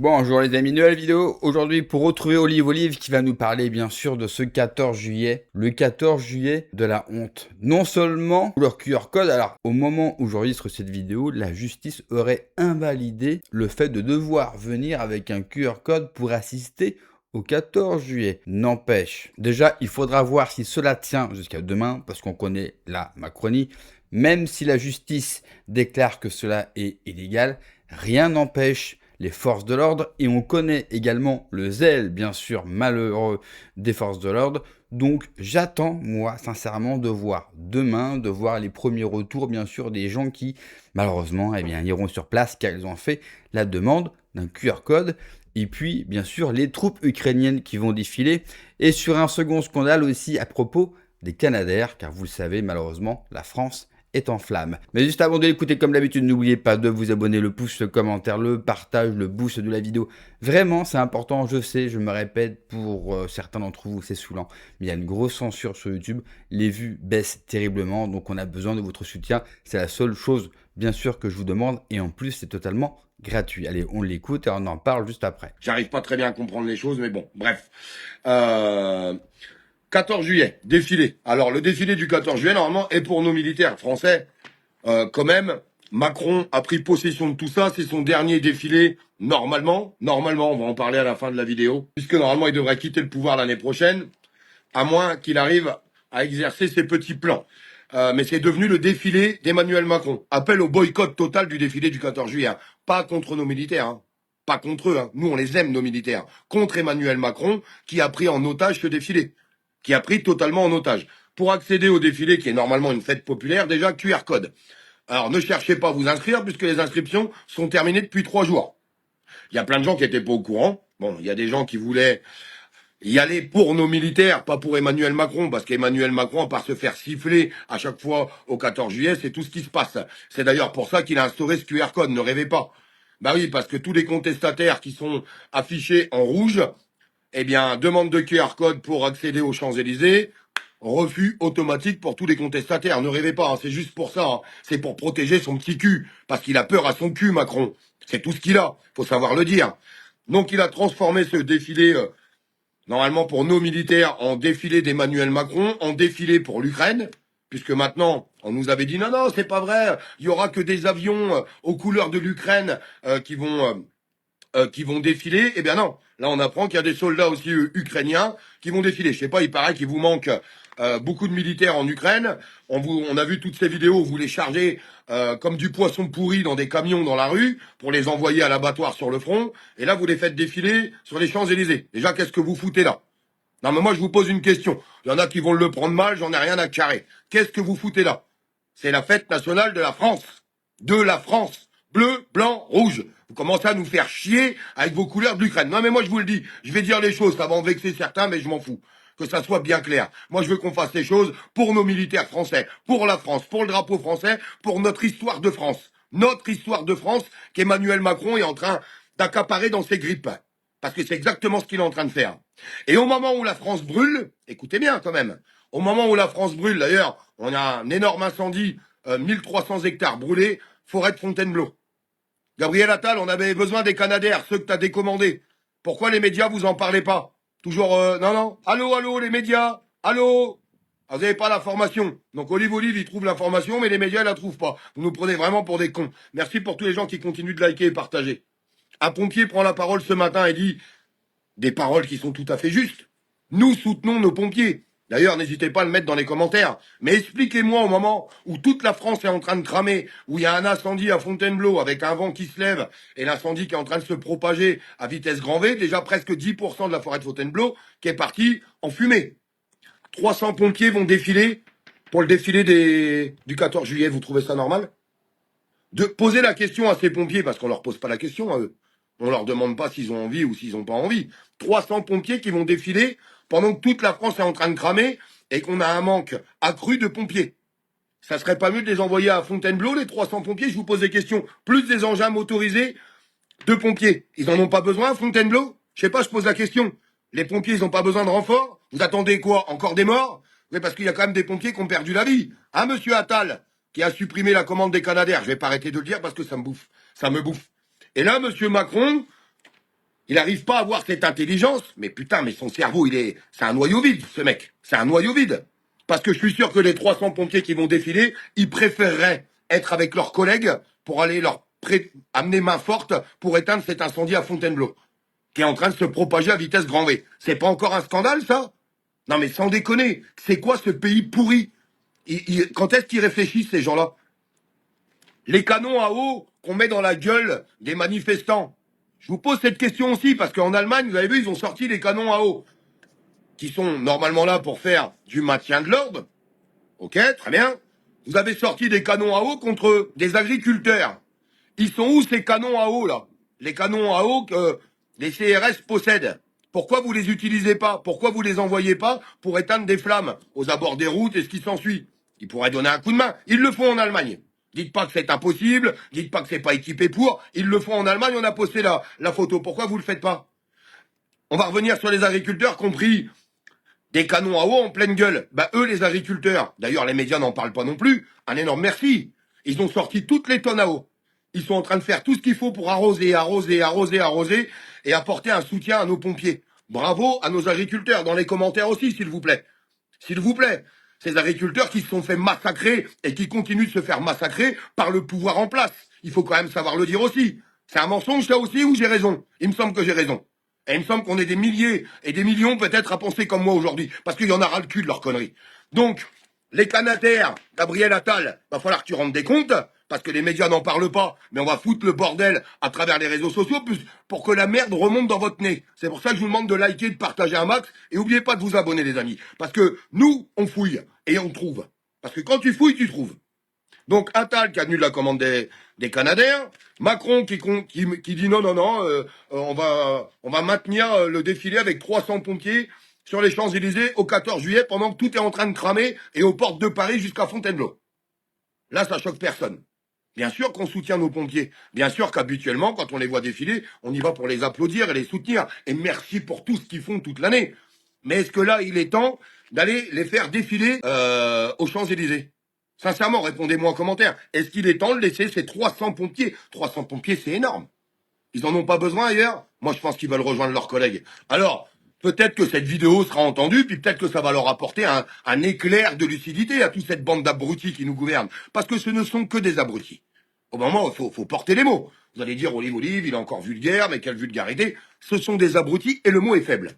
Bonjour les amis, nouvelle vidéo aujourd'hui pour retrouver Olive qui va nous parler bien sûr de ce 14 juillet, le 14 juillet de la honte. Non seulement leur QR code, alors au moment où j'enregistre cette vidéo, la justice aurait invalidé le fait de devoir venir avec un QR code pour assister au 14 juillet. N'empêche, déjà il faudra voir si cela tient jusqu'à demain parce qu'on connaît la Macronie. Même si la justice déclare que cela est illégal, rien n'empêche les forces de l'ordre et on connaît également le zèle bien sûr malheureux des forces de l'ordre. Donc j'attends moi sincèrement de voir demain, de voir les premiers retours bien sûr des gens qui malheureusement iront sur place car ils ont fait la demande d'un QR code. Et puis bien sûr les troupes ukrainiennes qui vont défiler et sur un second scandale aussi à propos des Canadaires car vous le savez malheureusement la France est en flammes. Mais juste avant de l'écouter, comme d'habitude, n'oubliez pas de vous abonner, le pouce, le commentaire, le partage, le boost de la vidéo. Vraiment, c'est important, je sais, je me répète, pour certains d'entre vous, c'est saoulant. Mais il y a une grosse censure sur YouTube, les vues baissent terriblement, donc on a besoin de votre soutien. C'est la seule chose, bien sûr, que je vous demande, et en plus, c'est totalement gratuit. Allez, on l'écoute et on en parle juste après. J'arrive pas très bien à comprendre les choses, mais bon, bref. Euh, 14 juillet, défilé. Alors, le défilé du 14 juillet, normalement, est pour nos militaires français. Quand même, Macron a pris possession de tout ça. C'est son dernier défilé, normalement. Normalement, on va en parler à la fin de la vidéo. Puisque normalement, il devrait quitter le pouvoir l'année prochaine, à moins qu'il arrive à exercer ses petits plans. Mais c'est devenu le défilé d'Emmanuel Macron. Appel au boycott total du défilé du 14 juillet. Hein. Pas contre nos militaires, hein. Pas contre eux. Hein. Nous, on les aime, nos militaires. Contre Emmanuel Macron, qui a pris en otage ce défilé. Qui a pris totalement en otage. Pour accéder au défilé, qui est normalement une fête populaire, déjà QR code. Alors, ne cherchez pas à vous inscrire, puisque les inscriptions sont terminées depuis 3 jours. Il y a plein de gens qui étaient pas au courant. Bon, il y a des gens qui voulaient y aller pour nos militaires, pas pour Emmanuel Macron, parce qu'Emmanuel Macron, à part se faire siffler à chaque fois au 14 juillet, c'est tout ce qui se passe. C'est d'ailleurs pour ça qu'il a instauré ce QR code, ne rêvez pas. Bah oui, parce que tous les contestataires qui sont affichés en rouge, eh bien, demande de QR code pour accéder aux Champs-Élysées, refus automatique pour tous les contestataires. Ne rêvez pas, hein, c'est juste pour ça. Hein. C'est pour protéger son petit cul, parce qu'il a peur à son cul, Macron. C'est tout ce qu'il a, faut savoir le dire. Donc il a transformé ce défilé normalement pour nos militaires, en défilé d'Emmanuel Macron, en défilé pour l'Ukraine, puisque maintenant, on nous avait dit non, c'est pas vrai, il y aura que des avions aux couleurs de l'Ukraine qui vont défiler. Eh bien non, là on apprend qu'il y a des soldats aussi ukrainiens qui vont défiler. Je sais pas, il paraît qu'il vous manque beaucoup de militaires en Ukraine. On a vu toutes ces vidéos où vous les chargez comme du poisson pourri dans des camions dans la rue pour les envoyer à l'abattoir sur le front. Et là, vous les faites défiler sur les Champs-Élysées. Déjà, qu'est-ce que vous foutez là? Non, mais moi, je vous pose une question. Il y en a qui vont le prendre mal, j'en ai rien à carrer. Qu'est-ce que vous foutez là? C'est la fête nationale de la France. De la France. Bleu, blanc, rouge. Vous commencez à nous faire chier avec vos couleurs de l'Ukraine. Non, mais moi, je vous le dis. Je vais dire les choses. Ça va en vexer certains, mais je m'en fous. Que ça soit bien clair. Moi, je veux qu'on fasse les choses pour nos militaires français, pour la France, pour le drapeau français, pour notre histoire de France. Notre histoire de France qu'Emmanuel Macron est en train d'accaparer dans ses grippes. Parce que c'est exactement ce qu'il est en train de faire. Et au moment où la France brûle, écoutez bien quand même, au moment où la France brûle, d'ailleurs, on a un énorme incendie, 1300 hectares brûlés, forêt de Fontainebleau. Gabriel Attal, on avait besoin des Canadaires, ceux que tu as décommandés. Pourquoi les médias, vous en parlez pas? Toujours, non, non. Allô, allô, les médias. Allô. Ah, vous n'avez pas l'information. Donc Olive, il trouve l'information, mais les médias, ils la trouvent pas. Vous nous prenez vraiment pour des cons. Merci pour tous les gens qui continuent de liker et partager. Un pompier prend la parole ce matin et dit des paroles qui sont tout à fait justes. Nous soutenons nos pompiers. D'ailleurs, n'hésitez pas à le mettre dans les commentaires. Mais expliquez-moi au moment où toute la France est en train de cramer, où il y a un incendie à Fontainebleau avec un vent qui se lève et l'incendie qui est en train de se propager à vitesse grand V, déjà presque 10% de la forêt de Fontainebleau qui est partie en fumée. 300 pompiers vont défiler pour le défilé du 14 juillet. Vous trouvez ça normal? De poser la question à ces pompiers, parce qu'on leur pose pas la question à eux. On leur demande pas s'ils ont envie ou s'ils ont pas envie. 300 pompiers qui vont défiler pendant que toute la France est en train de cramer et qu'on a un manque accru de pompiers. Ça serait pas mieux de les envoyer à Fontainebleau, les 300 pompiers? Je vous pose des questions. Plus des engins motorisés de pompiers. Ils en ont pas besoin à Fontainebleau? Je sais pas, je pose la question. Les pompiers, ils ont pas besoin de renfort? Vous attendez quoi? Encore des morts? Oui, parce qu'il y a quand même des pompiers qui ont perdu la vie. Hein, monsieur Attal, qui a supprimé la commande des Canadaires? Je vais pas arrêter de le dire parce que ça me bouffe. Ça me bouffe. Et là, monsieur Macron, Il n'arrive pas à avoir cette intelligence, mais putain, mais son cerveau, c'est un noyau vide, ce mec. C'est un noyau vide. Parce que je suis sûr que les 300 pompiers qui vont défiler, ils préféreraient être avec leurs collègues pour aller amener main forte pour éteindre cet incendie à Fontainebleau, qui est en train de se propager à vitesse grand V. C'est pas encore un scandale, ça? Non, mais sans déconner, c'est quoi ce pays pourri? Quand est-ce qu'ils réfléchissent, ces gens-là? Les canons à eau qu'on met dans la gueule des manifestants. Je vous pose cette question aussi, parce qu'en Allemagne, vous avez vu, ils ont sorti les canons à eau, qui sont normalement là pour faire du maintien de l'ordre. Ok, très bien. Vous avez sorti des canons à eau contre des agriculteurs. Ils sont où ces canons à eau, là? Les canons à eau que les CRS possèdent. Pourquoi vous les utilisez pas? Pourquoi vous les envoyez pas pour éteindre des flammes aux abords des routes et ce qui s'ensuit? Ils pourraient donner un coup de main. Ils le font en Allemagne. Dites pas que c'est impossible, dites pas que c'est pas équipé pour. Ils le font en Allemagne, on a posté la photo. Pourquoi vous le faites pas? On va revenir sur les agriculteurs compris. Des canons à eau en pleine gueule. Bah eux, les agriculteurs, d'ailleurs les médias n'en parlent pas non plus, un énorme merci. Ils ont sorti toutes les tonnes à eau. Ils sont en train de faire tout ce qu'il faut pour arroser, arroser, arroser, arroser et apporter un soutien à nos pompiers. Bravo à nos agriculteurs, dans les commentaires aussi, s'il vous plaît. S'il vous plaît. Ces agriculteurs qui se sont fait massacrer et qui continuent de se faire massacrer par le pouvoir en place. Il faut quand même savoir le dire aussi. C'est un mensonge ça aussi ou j'ai raison? Il me semble que j'ai raison. Et il me semble qu'on est des milliers et des millions peut-être à penser comme moi aujourd'hui. Parce qu'il y en a ras le cul de leurs conneries. Donc, les canataires, Gabriel Attal, va falloir que tu rendes des comptes, parce que les médias n'en parlent pas, mais on va foutre le bordel à travers les réseaux sociaux pour que la merde remonte dans votre nez. C'est pour ça que je vous demande de liker, de partager un max, et oubliez pas de vous abonner les amis. Parce que nous, on fouille, et on trouve. Parce que quand tu fouilles, tu trouves. Donc Attal qui annule la commande des Canadair, Macron qui dit non, on va maintenir le défilé avec 300 pompiers sur les Champs-Élysées au 14 juillet pendant que tout est en train de cramer et aux portes de Paris jusqu'à Fontainebleau. Là, ça choque personne. Bien sûr qu'on soutient nos pompiers. Bien sûr qu'habituellement, quand on les voit défiler, on y va pour les applaudir et les soutenir. Et merci pour tout ce qu'ils font toute l'année. Mais est-ce que là, il est temps d'aller les faire défiler aux Champs-Élysées? Sincèrement, répondez-moi en commentaire. Est-ce qu'il est temps de laisser ces 300 pompiers? 300 pompiers, c'est énorme. Ils en ont pas besoin ailleurs? Moi, je pense qu'ils veulent rejoindre leurs collègues. Alors, peut-être que cette vidéo sera entendue, puis peut-être que ça va leur apporter un éclair de lucidité à toute cette bande d'abrutis qui nous gouvernent. Parce que ce ne sont que des abrutis. Au moment, faut porter les mots. Vous allez dire, Olive, il est encore vulgaire, mais quelle vulgarité. Ce sont des abrutis et le mot est faible.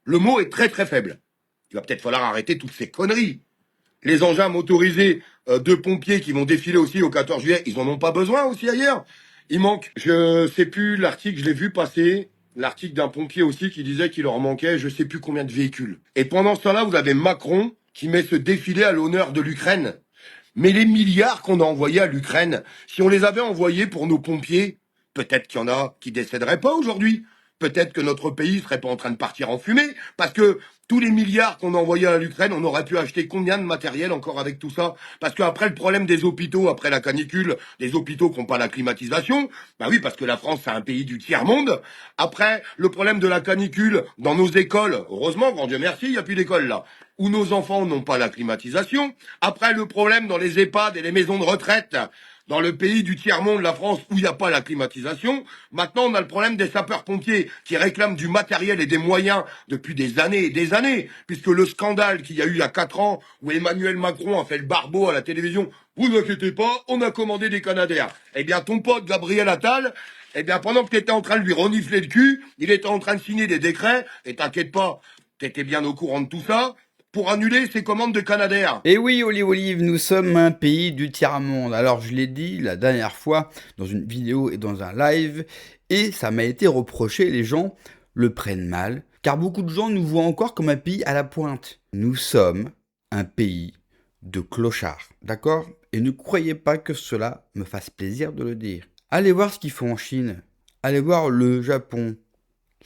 Le mot est très très faible. Il va peut-être falloir arrêter toutes ces conneries. Les engins motorisés de pompiers qui vont défiler aussi au 14 juillet, ils en ont pas besoin aussi ailleurs. Il manque, je sais plus l'article, je l'ai vu passer, l'article d'un pompier aussi qui disait qu'il leur manquait je sais plus combien de véhicules. Et pendant ce temps-là, vous avez Macron qui met ce défilé à l'honneur de l'Ukraine. Mais les milliards qu'on a envoyés à l'Ukraine, si on les avait envoyés pour nos pompiers, peut-être qu'il y en a qui décéderaient pas aujourd'hui. Peut-être que notre pays serait pas en train de partir en fumée, parce que tous les milliards qu'on a envoyés à l'Ukraine, on aurait pu acheter combien de matériel encore avec tout ça? Parce qu'après le problème des hôpitaux, après la canicule, des hôpitaux qui n'ont pas la climatisation, bah oui, parce que la France, c'est un pays du tiers-monde. Après, le problème de la canicule dans nos écoles, heureusement, grand Dieu merci, il n'y a plus d'école là, où nos enfants n'ont pas la climatisation. Après, le problème dans les EHPAD et les maisons de retraite, dans le pays du tiers-monde, la France, où il n'y a pas la climatisation. Maintenant, on a le problème des sapeurs-pompiers qui réclament du matériel et des moyens depuis des années et des années, puisque le scandale qu'il y a eu il y a 4 ans, où Emmanuel Macron a fait le barbeau à la télévision, vous inquiétez pas, on a commandé des Canadair. Eh bien, ton pote Gabriel Attal, eh bien, pendant que tu étais en train de lui renifler le cul, il était en train de signer des décrets, et t'inquiète pas, t'étais bien au courant de tout ça, pour annuler ses commandes de Canadair. Et oui, Olive, nous sommes un pays du tiers-monde. Alors, je l'ai dit la dernière fois dans une vidéo et dans un live, et ça m'a été reproché, les gens le prennent mal, car beaucoup de gens nous voient encore comme un pays à la pointe. Nous sommes un pays de clochards, d'accord? Et ne croyez pas que cela me fasse plaisir de le dire. Allez voir ce qu'ils font en Chine, allez voir le Japon,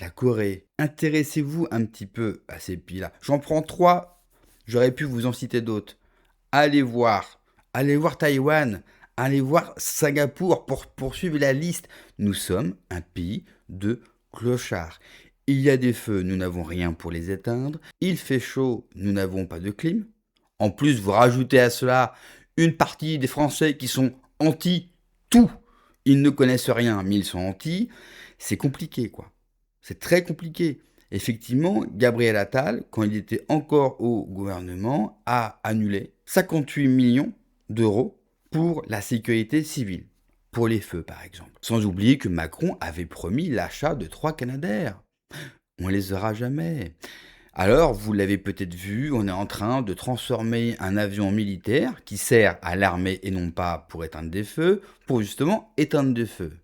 la Corée. Intéressez-vous un petit peu à ces pays-là. J'en prends 3. J'aurais pu vous en citer d'autres. Allez voir Taïwan, allez voir Singapour pour poursuivre la liste. Nous sommes un pays de clochards. Il y a des feux, nous n'avons rien pour les éteindre. Il fait chaud, nous n'avons pas de clim. En plus, vous rajoutez à cela une partie des Français qui sont anti tout. Ils ne connaissent rien, mais ils sont anti. C'est compliqué, quoi. C'est très compliqué. Effectivement, Gabriel Attal, quand il était encore au gouvernement, a annulé 58 millions d'euros pour la sécurité civile, pour les feux par exemple. Sans oublier que Macron avait promis l'achat de 3 Canadair. On les aura jamais. Alors, vous l'avez peut-être vu, on est en train de transformer un avion militaire qui sert à l'armée et non pas pour éteindre des feux, pour justement éteindre des feux.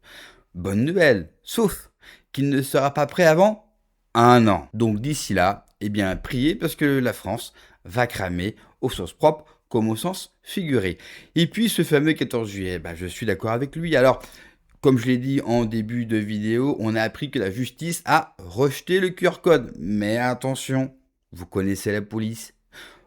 Bonne nouvelle, sauf qu'il ne sera pas prêt avant 1 an. Donc d'ici là, eh bien, priez parce que la France va cramer au sens propre comme au sens figuré. Et puis ce fameux 14 juillet, je suis d'accord avec lui. Alors, comme je l'ai dit en début de vidéo, on a appris que la justice a rejeté le QR code. Mais attention, vous connaissez la police.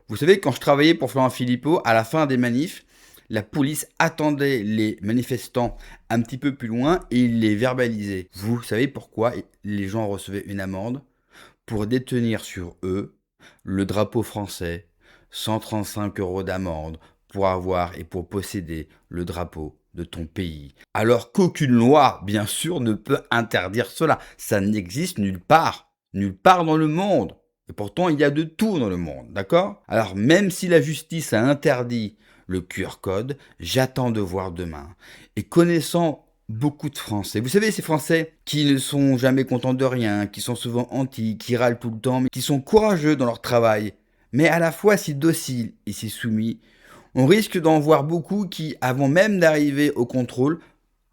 Vous savez, quand je travaillais pour Florent Philippot, à la fin des manifs, la police attendait les manifestants un petit peu plus loin et il les verbalisait. Vous savez pourquoi les gens recevaient une amende? Pour détenir sur eux le drapeau français, 135 € d'amende pour avoir et pour posséder le drapeau de ton pays. Alors qu'aucune loi, bien sûr, ne peut interdire cela. Ça n'existe nulle part dans le monde. Et pourtant, il y a de tout dans le monde, d'accord? Alors même si la justice a interdit le QR code, j'attends de voir demain. Et connaissant beaucoup de Français, vous savez, ces Français qui ne sont jamais contents de rien, qui sont souvent anti, qui râlent tout le temps, mais qui sont courageux dans leur travail, mais à la fois si dociles et si soumis, on risque d'en voir beaucoup qui, avant même d'arriver au contrôle,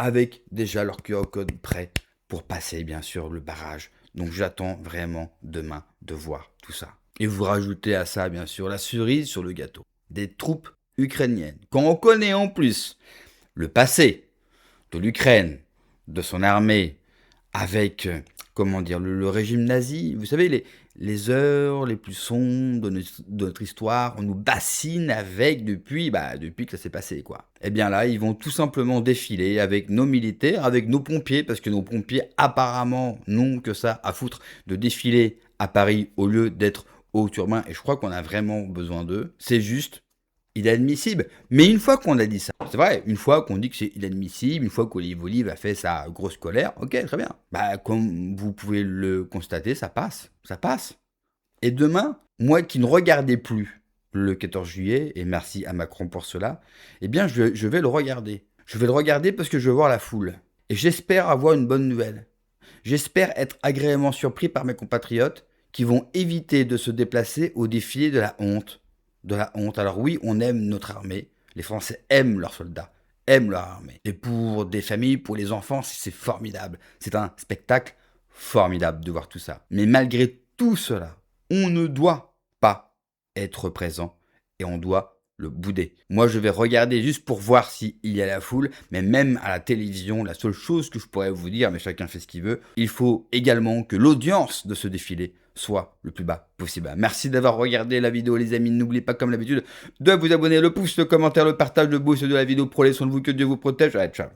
avec déjà leur QR code prêt pour passer, bien sûr, le barrage. Donc j'attends vraiment demain de voir tout ça. Et vous rajoutez à ça, bien sûr, la cerise sur le gâteau. Des troupes ukrainiennes. Quand on connaît en plus le passé de l'Ukraine, de son armée, avec, le régime nazi, vous savez, les heures les plus sombres de notre histoire, on nous bassine avec depuis que ça s'est passé, quoi. Eh bien là, ils vont tout simplement défiler avec nos militaires, avec nos pompiers, parce que nos pompiers apparemment n'ont que ça à foutre de défiler à Paris au lieu d'être au Turbin, et je crois qu'on a vraiment besoin d'eux. C'est juste inadmissible. Mais une fois qu'on a dit ça, c'est vrai, une fois qu'on dit que c'est inadmissible, une fois qu'Olive a fait sa grosse colère, ok, très bien. Comme vous pouvez le constater, ça passe. Et demain, moi qui ne regardais plus le 14 juillet, et merci à Macron pour cela, eh bien je vais le regarder. Je vais le regarder parce que je veux voir la foule. Et j'espère avoir une bonne nouvelle. J'espère être agréablement surpris par mes compatriotes qui vont éviter de se déplacer au défilé de la honte. Alors oui, on aime notre armée. Les Français aiment leurs soldats, aiment leur armée. Et pour des familles, pour les enfants, c'est formidable. C'est un spectacle formidable de voir tout ça. Mais malgré tout cela, on ne doit pas être présent et on doit le bouder. Moi, je vais regarder juste pour voir s'il y a la foule, mais même à la télévision, la seule chose que je pourrais vous dire, mais chacun fait ce qu'il veut, il faut également que l'audience de ce défilé soit le plus bas possible. Merci d'avoir regardé la vidéo, les amis. N'oubliez pas, comme d'habitude, de vous abonner, le pouce, le commentaire, le partage, le boost de la vidéo. Prenez soin de vous, que Dieu vous protège. Allez, ciao.